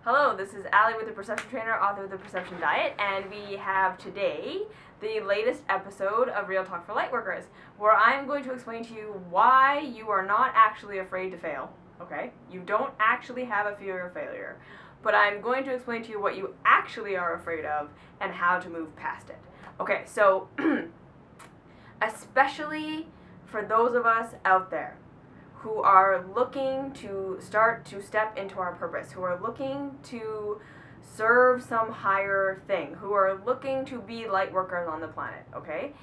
Hello, this is Allie with the Perception Trainer, author of The Perception Diet, and we have today the latest episode of Real Talk for Lightworkers, where I'm going to explain to you why you are not actually afraid to fail, okay? You don't actually have a fear of failure, but I'm going to explain to you what you actually are afraid of and how to move past it. Okay, so especially for those of us out there who are looking to start to step into our purpose, who are looking to serve some higher thing, who are looking to be light workers on the planet, okay?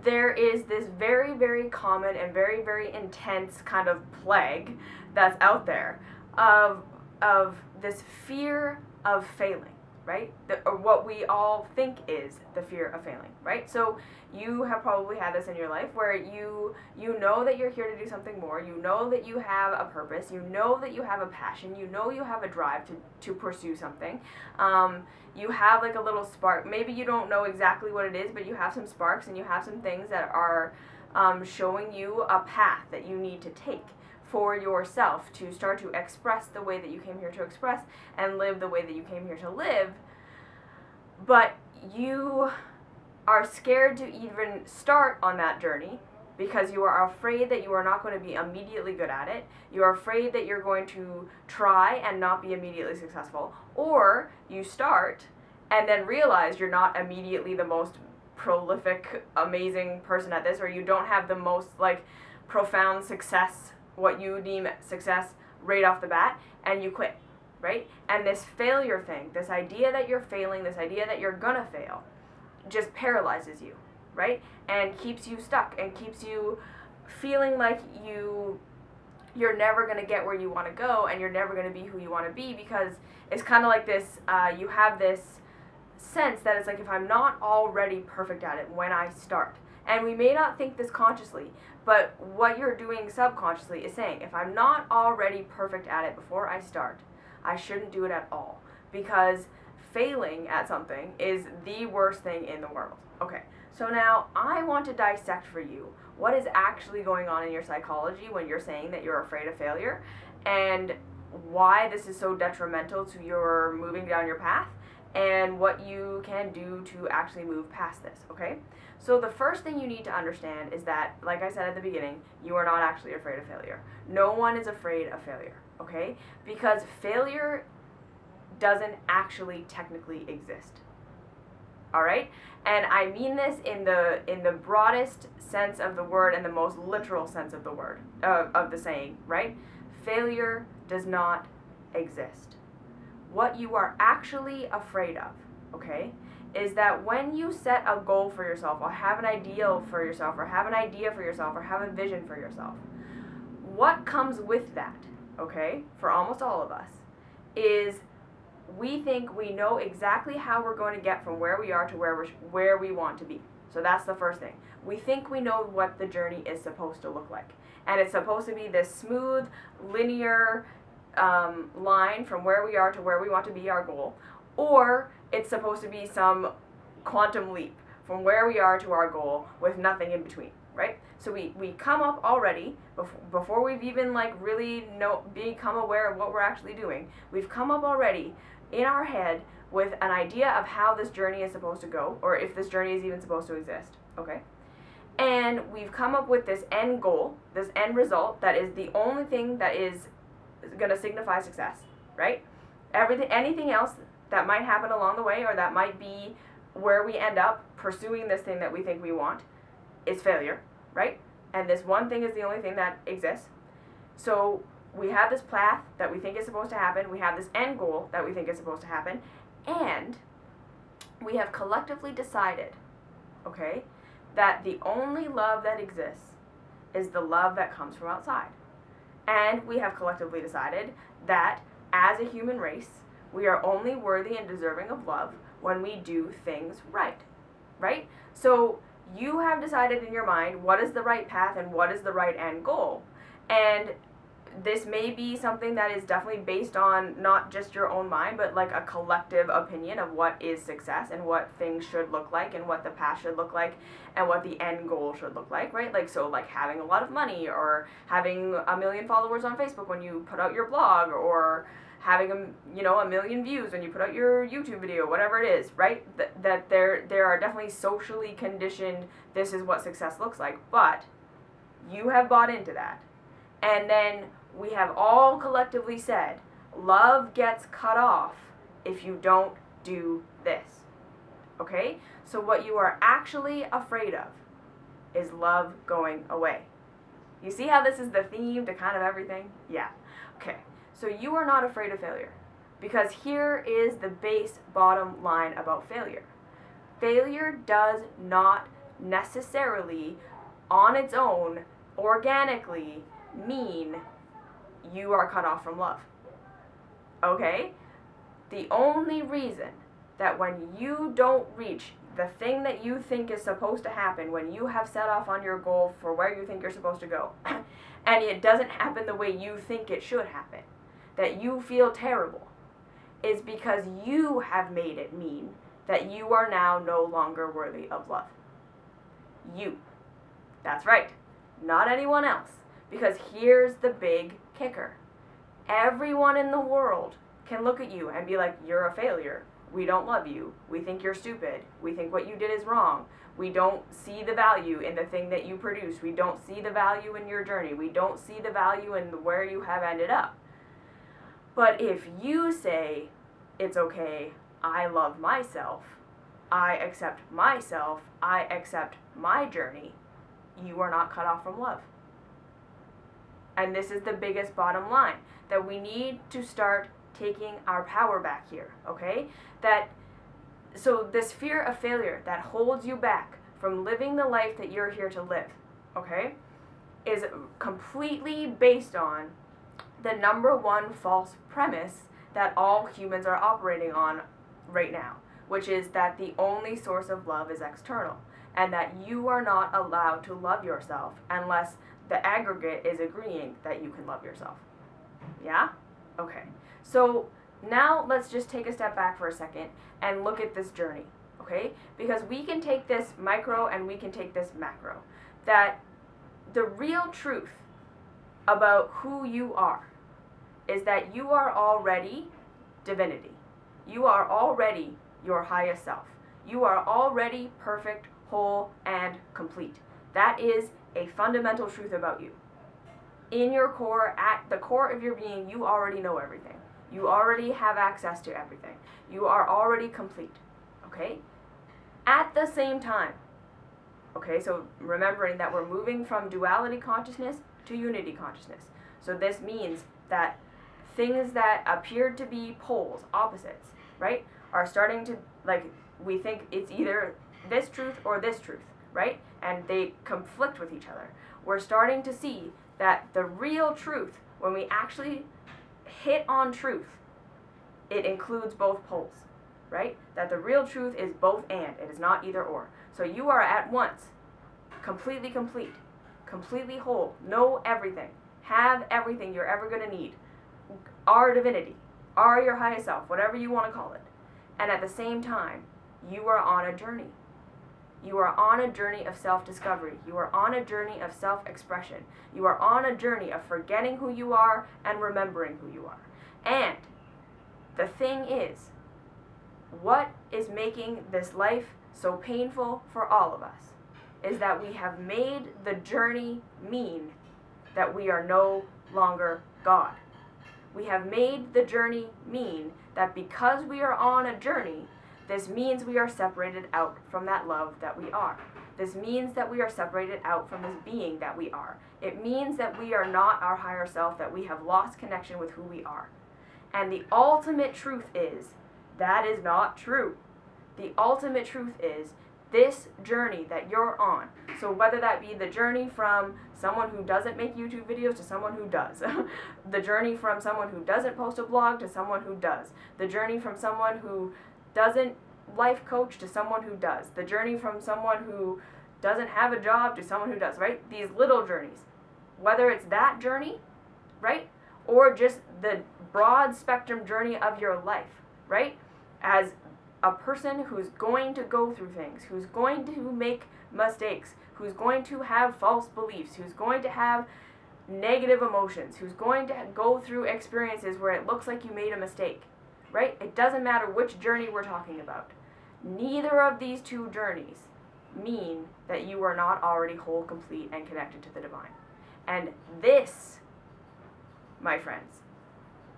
There is this very, very common and very, very intense kind of plague that's out there of this fear of failing, right? Or what we all think is the fear of failing, right? So you have probably had this in your life where you know that you're here to do something more, you know that you have a purpose, you know that you have a passion, you know you have a drive to pursue something. You have like a little spark. Maybe you don't know exactly what it is, but you have some sparks and you have some things that are showing you a path that you need to take for yourself to start to express the way that you came here to express and live the way that you came here to live. But you are scared to even start on that journey because you are afraid that you are not going to be immediately good at it. You are afraid that you're going to try and not be immediately successful. Or you start and then realize you're not immediately the most prolific, amazing person at this, or you don't have the most like profound success, what you deem success right off the bat, and you quit, right? And this failure thing, this idea that you're failing, this idea that you're gonna fail, just paralyzes you, right? And keeps you stuck and keeps you feeling like you're never going to get where you want to go and you're never going to be who you want to be, because it's kind of like this, you have this sense that it's like, if I'm not already perfect at it when I start, and we may not think this consciously, but what you're doing subconsciously is saying, if I'm not already perfect at it before I start, I shouldn't do it at all, because failing at something is the worst thing in the world. Okay, so now I want to dissect for you what is actually going on in your psychology when you're saying that you're afraid of failure, and why this is so detrimental to your moving down your path, and what you can do to actually move past this, okay? So the first thing you need to understand is that, like I said at the beginning, you are not actually afraid of failure. No one is afraid of failure, okay? Because failure doesn't actually technically exist. All right? And I mean this in the broadest sense of the word and the most literal sense of the word, of the saying, right? Failure does not exist. What you are actually afraid of, okay, is that when you set a goal for yourself, or have an ideal for yourself, or have an idea for yourself, or have a vision for yourself, what comes with that, okay, for almost all of us, is we think we know exactly how we're going to get from where we are to where we want to be. So that's the first thing. We think we know what the journey is supposed to look like. And it's supposed to be this smooth, linear line from where we are to where we want to be, our goal. Or it's supposed to be some quantum leap from where we are to our goal with nothing in between, right? So we come up already, before we've even like really become aware of what we're actually doing, we've come up already in our head with an idea of how this journey is supposed to go, or if this journey is even supposed to exist, okay? And we've come up with this end goal, this end result, that is the only thing that is going to signify success, right? Anything else that might happen along the way, or that might be where we end up pursuing this thing that we think we want, is failure, right? And this one thing is the only thing that exists. So we have this path that we think is supposed to happen, we have this end goal that we think is supposed to happen, and we have collectively decided, okay, that the only love that exists is the love that comes from outside. And we have collectively decided that as a human race, we are only worthy and deserving of love when we do things right, right? So you have decided in your mind what is the right path and what is the right end goal. And this may be something that is definitely based on not just your own mind, but like a collective opinion of what is success and what things should look like and what the path should look like and what the end goal should look like, right? Like, so like having a lot of money, or having 1 million followers on Facebook when you put out your blog, or having a million views when you put out your YouTube video, whatever it is, right? That there are definitely socially conditioned, this is what success looks like, but you have bought into that. And then we have all collectively said, love gets cut off if you don't do this. Okay? So what you are actually afraid of is love going away. You see how this is the theme to kind of everything? Yeah. Okay. So you are not afraid of failure. Because here is the base bottom line about failure. Failure does not necessarily, on its own, organically, mean you are cut off from love. Okay? The only reason that when you don't reach the thing that you think is supposed to happen, when you have set off on your goal for where you think you're supposed to go, and it doesn't happen the way you think it should happen, that you feel terrible, is because you have made it mean that you are now no longer worthy of love. You. That's right. Not anyone else. Because here's the big kicker. Everyone in the world can look at you and be like, you're a failure. We don't love you. We think you're stupid. We think what you did is wrong. We don't see the value in the thing that you produce. We don't see the value in your journey. We don't see the value in where you have ended up. But if you say, it's okay, I love myself, I accept myself, I accept my journey, you are not cut off from love. And this is the biggest bottom line, that we need to start taking our power back here, okay? So this fear of failure that holds you back from living the life that you're here to live, okay, is completely based on the number one false premise that all humans are operating on right now, which is that the only source of love is external, and that you are not allowed to love yourself unless the aggregate is agreeing that you can love yourself. Yeah? Okay. So now let's just take a step back for a second and look at this journey, okay? Because we can take this micro and we can take this macro. That the real truth about who you are is that you are already divinity. You are already your highest self. You are already perfect, whole, and complete. That is a fundamental truth about you. In your core, at the core of your being, you already know everything. You already have access to everything. You are already complete, okay? At the same time, okay, so remembering that we're moving from duality consciousness to unity consciousness. So this means that things that appeared to be poles, opposites, right, are starting to, like, we think it's either this truth or this truth, right? And they conflict with each other. We're starting to see that the real truth, when we actually hit on truth, it includes both poles, right? That the real truth is both and, it is not either or. So you are at once completely complete, completely whole, know everything, have everything you're ever going to need, are divinity, are your highest self, whatever you want to call it. And at the same time, you are on a journey. You are on a journey of self-discovery. You are on a journey of self-expression. You are on a journey of forgetting who you are and remembering who you are. And the thing is, what is making this life so painful for all of us is that we have made the journey mean that we are no longer God. We have made the journey mean that because we are on a journey, this means we are separated out from that love that we are. This means that we are separated out from this being that we are. It means that we are not our higher self, that we have lost connection with who we are. And the ultimate truth is, that is not true. The ultimate truth is, this journey that you're on, so whether that be the journey from someone who doesn't make YouTube videos to someone who does, the journey from someone who doesn't post a blog to someone who does, the journey from someone who doesn't life coach to someone who does, the journey from someone who doesn't have a job to someone who does, right? These little journeys, whether it's that journey, right? Or just the broad spectrum journey of your life, right? As a person who's going to go through things, who's going to make mistakes, who's going to have false beliefs, who's going to have negative emotions, who's going to go through experiences where it looks like you made a mistake, right? It doesn't matter which journey we're talking about. Neither of these two journeys mean that you are not already whole, complete, and connected to the divine. And this, my friends,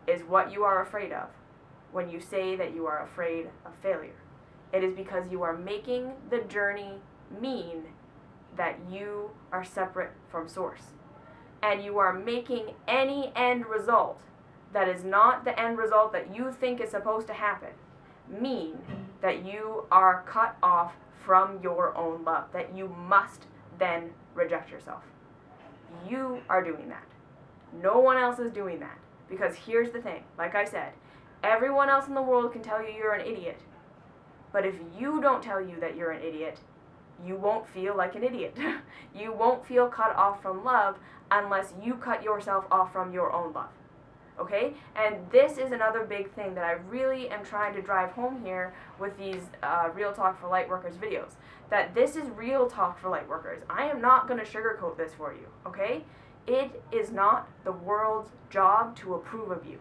is what you are afraid of when you say that you are afraid of failure. It is because you are making the journey mean that you are separate from source. And you are making any end result that is not the end result that you think is supposed to happen mean that you are cut off from your own love, that you must then reject yourself. You are doing that. No one else is doing that. Because here's the thing, like I said, everyone else in the world can tell you you're an idiot. But if you don't tell you that you're an idiot, you won't feel like an idiot. You won't feel cut off from love unless you cut yourself off from your own love. Okay? And this is another big thing that I really am trying to drive home here with these Real Talk for Lightworkers videos. That this is real talk for lightworkers. I am not going to sugarcoat this for you. Okay? It is not the world's job to approve of you.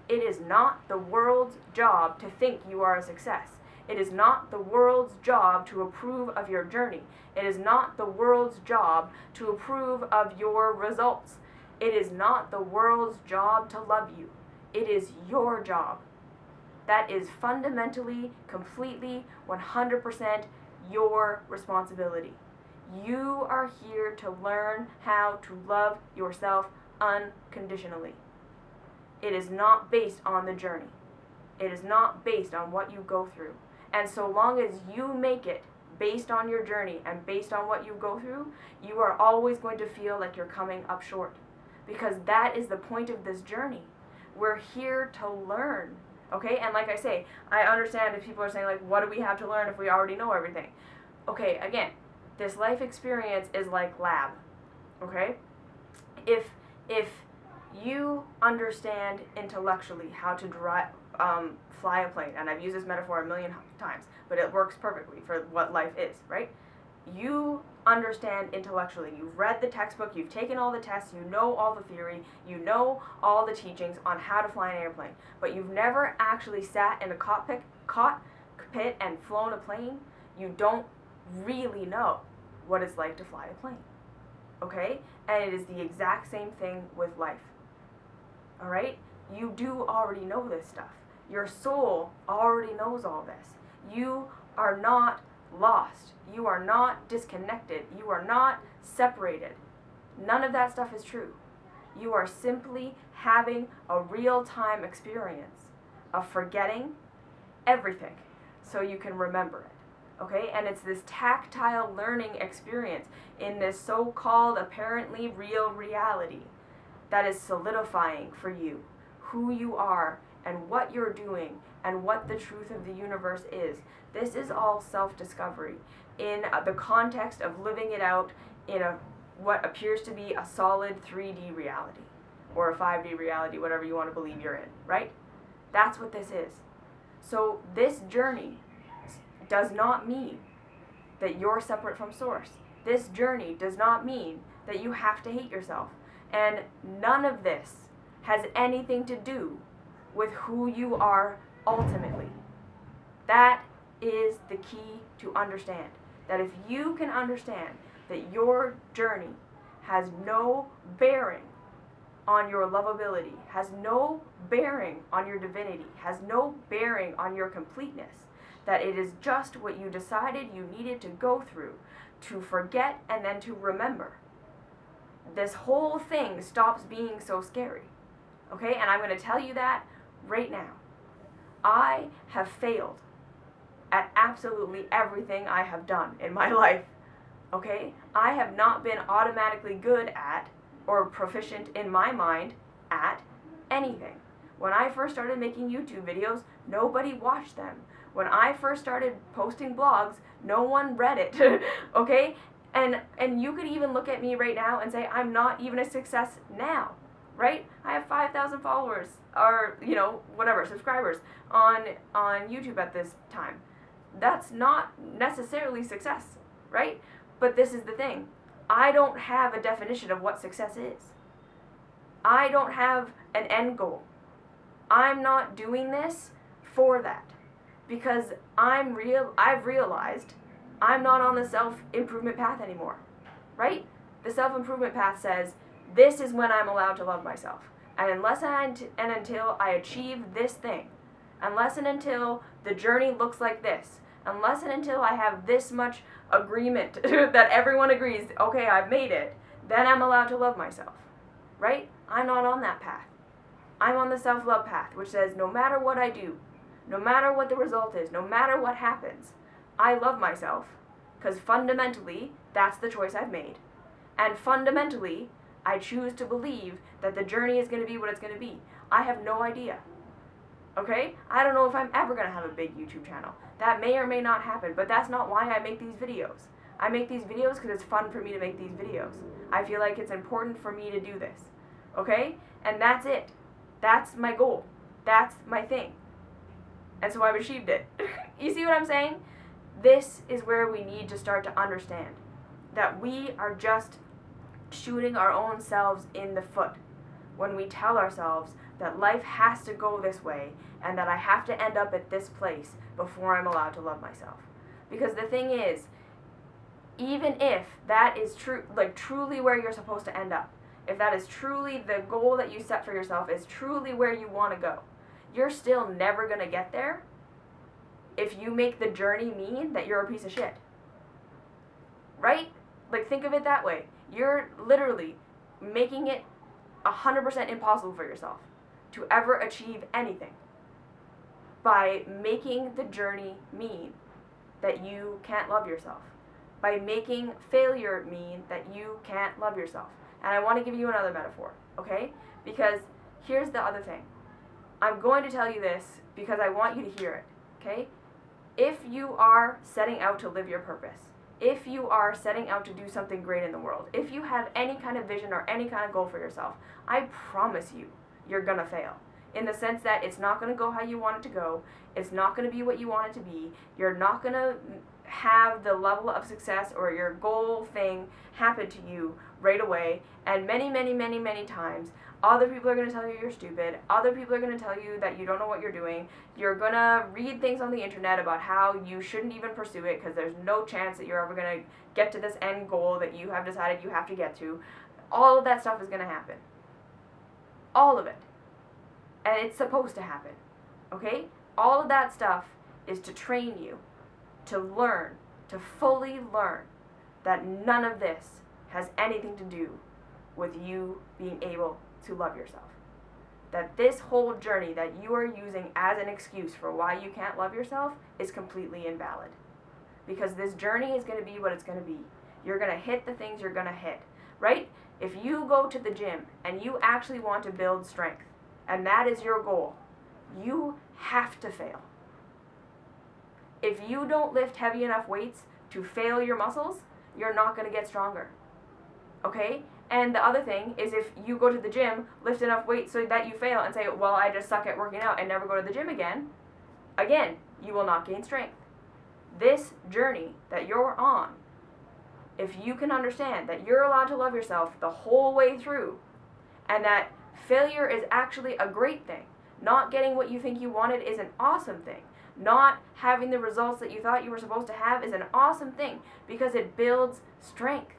It is not the world's job to think you are a success. It is not the world's job to approve of your journey. It is not the world's job to approve of your results. It is not the world's job to love you. It is your job. That is fundamentally, completely, 100% your responsibility. You are here to learn how to love yourself unconditionally. It is not based on the journey. It is not based on what you go through. And so long as you make it based on your journey and based on what you go through, you are always going to feel like you're coming up short. Because that is the point of this journey. We're here to learn. Okay? And like I say, I understand if people are saying, like, what do we have to learn if we already know everything? Okay, again, this life experience is like lab. Okay? If you understand intellectually how to fly a plane, and I've used this metaphor a million times, but it works perfectly for what life is, right? You understand intellectually. You've read the textbook, you've taken all the tests, you know all the theory, you know all the teachings on how to fly an airplane, but you've never actually sat in a cockpit and flown a plane. You don't really know what it's like to fly a plane. Okay? And it is the exact same thing with life. Alright? You do already know this stuff. Your soul already knows all this. You are not lost. You are not disconnected. You are not separated. None of that stuff is true. You are simply having a real-time experience of forgetting everything so you can remember it. Okay? And it's this tactile learning experience in this so-called apparently real reality that is solidifying for you who you are and what you're doing and what the truth of the universe is. This is all self-discovery in the context of living it out in what appears to be a solid 3D reality or a 5D reality, whatever you want to believe you're in, right? That's what this is. So this journey does not mean that you're separate from source. This journey does not mean that you have to hate yourself. And none of this has anything to do with who you are ultimately. That is the key to understand. That if you can understand that your journey has no bearing on your lovability, has no bearing on your divinity, has no bearing on your completeness, that it is just what you decided you needed to go through to forget and then to remember, this whole thing stops being so scary. Okay? And I'm going to tell you that right now. I have failed at absolutely everything I have done in my life. Okay? I have not been automatically good at or proficient in my mind at anything. When I first started making YouTube videos, nobody watched them. When I first started posting blogs, no one read it. Okay? And you could even look at me right now and say I'm not even a success now. Right? I have 5,000 followers or, whatever, subscribers on YouTube at this time. That's not necessarily success, right? But this is the thing. I don't have a definition of what success is. I don't have an end goal. I'm not doing this for that. Because I've realized I'm not on the self-improvement path anymore. Right? The self-improvement path says, this is when I'm allowed to love myself. And until I achieve this thing, unless and until the journey looks like this, unless and until I have this much agreement that everyone agrees, okay, I've made it, then I'm allowed to love myself. Right? I'm not on that path. I'm on the self-love path, which says no matter what I do, no matter what the result is, no matter what happens, I love myself, because fundamentally, that's the choice I've made. And fundamentally, I choose to believe that the journey is going to be what it's going to be. I have no idea. Okay? I don't know if I'm ever going to have a big YouTube channel. That may or may not happen, but that's not why I make these videos. I make these videos because it's fun for me to make these videos. I feel like it's important for me to do this. Okay? And that's it. That's my goal. That's my thing. And so I've achieved it. You see what I'm saying? This is where we need to start to understand that we are just shooting our own selves in the foot when we tell ourselves that life has to go this way and that I have to end up at this place before I'm allowed to love myself. Because the thing is, even if that is true, like truly where you're supposed to end up, if that is truly the goal that you set for yourself, is truly where you want to go, you're still never going to get there if you make the journey mean that you're a piece of shit. Right? Like, think of it that way. You're literally making it 100% impossible for yourself to ever achieve anything by making the journey mean that you can't love yourself, by making failure mean that you can't love yourself. And I want to give you another metaphor, okay? Because here's the other thing. I'm going to tell you this because I want you to hear it, okay? If you are setting out to live your purpose, if you are setting out to do something great in the world, if you have any kind of vision or any kind of goal for yourself, I promise you, you're going to fail. In the sense that it's not going to go how you want it to go. It's not going to be what you want it to be. You're not going to have the level of success or your goal thing happen to you right away. And many, many, many, many times, other people are going to tell you you're stupid. Other people are going to tell you that you don't know what you're doing. You're going to read things on the internet about how you shouldn't even pursue it because there's no chance that you're ever going to get to this end goal that you have decided you have to get to. All of that stuff is going to happen. All of it. And it's supposed to happen. Okay? All of that stuff is to train you, to learn, to fully learn that none of this has anything to do with you being able to love yourself. That this whole journey that you are using as an excuse for why you can't love yourself is completely invalid. Because this journey is going to be what it's going to be. You're going to hit the things you're going to hit, right? If you go to the gym and you actually want to build strength, and that is your goal, you have to fail. If you don't lift heavy enough weights to fail your muscles, you're not going to get stronger. Okay? And the other thing is, if you go to the gym, lift enough weights so that you fail and say, well, I just suck at working out and never go to the gym again, you will not gain strength. This journey that you're on, if you can understand that you're allowed to love yourself the whole way through, and that failure is actually a great thing, not getting what you think you wanted is an awesome thing, not having the results that you thought you were supposed to have is an awesome thing, because it builds strength.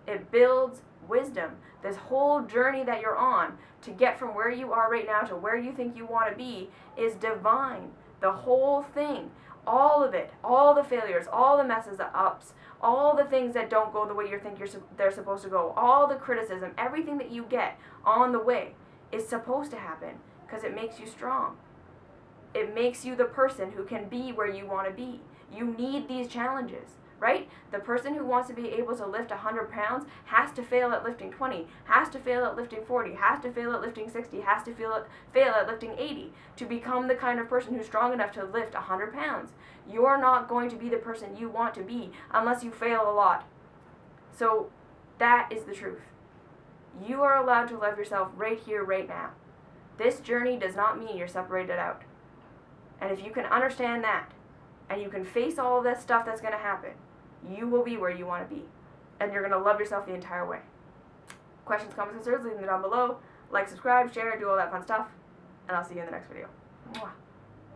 It builds wisdom. This whole journey that you're on to get from where you are right now to where you think you want to be is divine. The whole thing, all of it, all the failures, all the messes, the ups, all the things that don't go the way you think they're supposed to go, all the criticism, everything that you get on the way is supposed to happen because it makes you strong. It makes you the person who can be where you want to be. You need these challenges, right? The person who wants to be able to lift 100 pounds has to fail at lifting 20, has to fail at lifting 40, has to fail at lifting 60, has to fail at lifting 80 to become the kind of person who's strong enough to lift 100 pounds. You're not going to be the person you want to be unless you fail a lot. So that is the truth. You are allowed to love yourself right here, right now. This journey does not mean you're separated out. And if you can understand that, and you can face all of that stuff that's going to happen, you will be where you want to be. And you're going to love yourself the entire way. Questions, comments, concerns, leave them down below. Like, subscribe, share, do all that fun stuff, and I'll see you in the next video. Mwah.